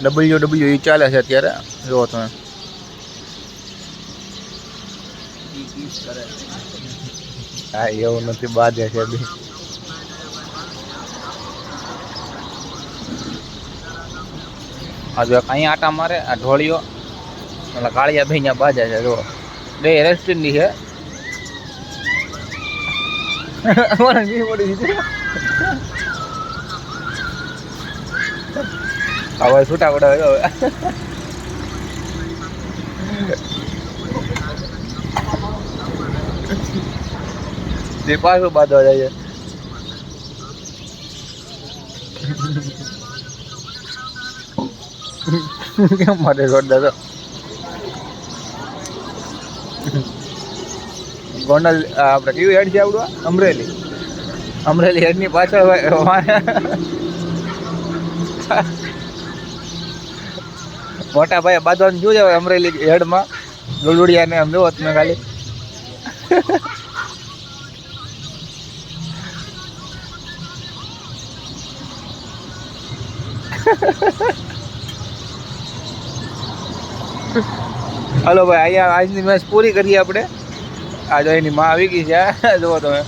WWE ચાલે છે અત્યારે, જુઓ તમે. હા એવું નથી, બાજે છે બી. આ જો અહીંયા આટા મારે આ ઢોળીઓ, એટલે કાળિયા ભાઈ બાજા છે જો. બે રેસ્ટની છે. હવે છૂટા પડે હવે. જે પાછું બાંધવા જાય. કેમ માટે જોરદાર તો ગોંડલ આપણે કયું હેડ છે આવડું? અમરેલી હેડની પાછળ મોટા ભાઈ બાંધવાનું જોયું છે અમરેલી હેડમાં લુલુડિયા ને આમ જોવો તમે ખાલી. હાલો ભાઈ, અહીંયા આજની મેચ પૂરી કરીએ આપણે. આ જો એની માં આવી ગઈ છે, જુઓ તમે.